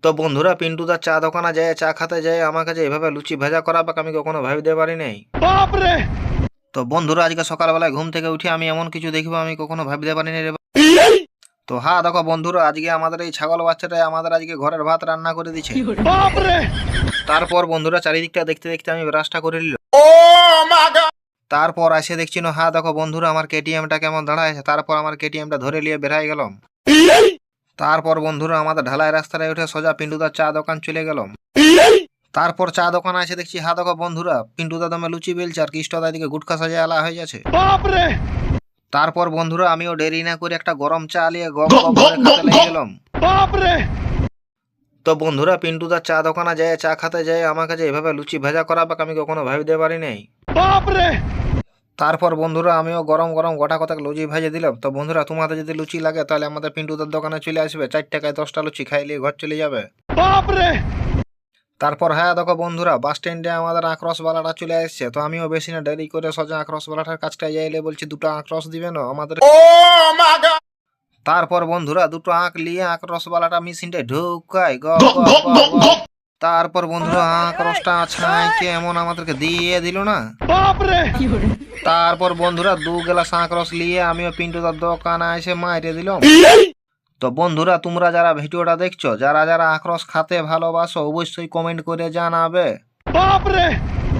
তো বন্ধুরা পিন্টুদার চা দোকানে যায় চা খেতে যায় আমার কাছে এভাবে লুচি ভাজা করাবে আমি কখনো ভাবিতে পারি নাই। তো বন্ধুরা আজকে সকালবেলায় ঘুম থেকে উঠে আমি এমন কিছু দেখবো আমি কখনো ভাবিতে পারি নাই রে। তো হ্যাঁ দেখো বন্ধুরা আজকে আমাদের এই ছাগল বাচ্চাটাই আমাদের আজকে ঘরের ভাত রান্না করে দিচ্ছে। তারপর বন্ধুরা চারিদিকটা দেখতে দেখতে আমি ব্রাশটা করে নিল। তারপর এসে দেখছি না হ্যাঁ দেখো বন্ধুরা আমার কেটিএমটা কেমন দাঁড়ায়। তারপর আমার কেটিএমটা ধরে নিয়ে বেরাই গেলাম। তারপর বন্ধুরা আমাদের ঢালাই রাস্তায় উঠে সোজা পিন্টুদার চা দোকান চলে গেলাম। তারপর চা দোকানে এসে দেখছি হ্যাঁ দেখো বন্ধুরা পিন্টুদা দমে লুচি বেলছে আর কৃষ্ণদা দিকে গুটখা সাজা আলা হয়ে যাচ্ছে। তারপর বন্ধুরা আমিও দেরি না করে একটা গরম চা নিয়ে গপ গপ করে খেতে লেগে গেলাম। তো বন্ধুরা পিন্টুদার চা দোকানে যায় চা খেতে যায় আমার কাছে এভাবে লুচি ভাজা করাবে আমি কখনো ভাবিতে পারি নাই। তারপর বন্ধুরা আমিও গরম গরম গোটা কতক লুচি ভেজে দিলাম। তো বন্ধুরা তোমাদের যদি লুচি লাগে তাহলে আমাদের পিন্টুদার দোকানে চলে আসবে, 4 টাকায় 10টা লুচি খাইলে ঘর চলে যাবে। তারপর হ্যাঁ দেখো বন্ধুরা বাস স্ট্যান্ডে আমাদের আক্রসওয়ালাটা চলে আসছে। তো আমিও বেশি না দেরি করে সোজা আক্রসওয়ালাটার কাছটা যাইলে বলছি 2টা আক্রস দিবে না আমাদের। তারপর বন্ধুরা 2টো আঁক নিয়ে আক্রসওয়ালাটা মেশিনটা ঢুকাই গ গ গ গ। তারপর বন্ধুরা আক্রসটা ছাইকে এমন আমাদেরকে দিয়ে দিল না। তারপর বন্ধুরা 2 গ্লাস আক্রস নিয়ে আমিও পিন্টুদার দোকানে এসে মাইরে দিলাম। তো বন্ধুরা তোমরা যারা ভিডিওটা দেখছো যারা যারা আক্রস খাতে ভালোবাসো অবশ্যই কমেন্ট করে জানাবে।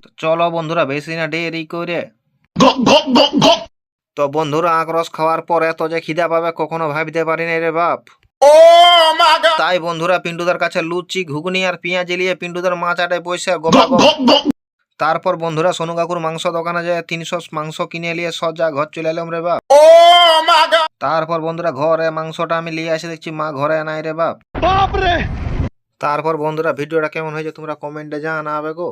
তো চলো বন্ধুরা বেশি না দেরি করে। তো বন্ধুরা আক্রস খাওয়ার পর এত যে খিদা পাবে কখনো ভাবিতে পারি না রে বাপ। তাই বন্ধুরা পিন্টুদার কাছে লুচি ঘুগনি আর পেঁয়াজ নিয়ে পিন্টুদার মা চাটায় পয়সা গোবা গো। তারপর বন্ধুরা সোনু কাকুর মাংস দোকানে যায় 300 মাংস কিনে নিয়ে সজা ঘর চলে এলাম রে বাপ। তারপর বন্ধুরা ঘরে মাংসটা আমি নিয়ে এসে দেখছি মা ঘরে নাই রে বাপ। তারপর বন্ধুরা ভিডিওটা কেমন হয়েছে তোমরা কমেন্টে জানাবে গো।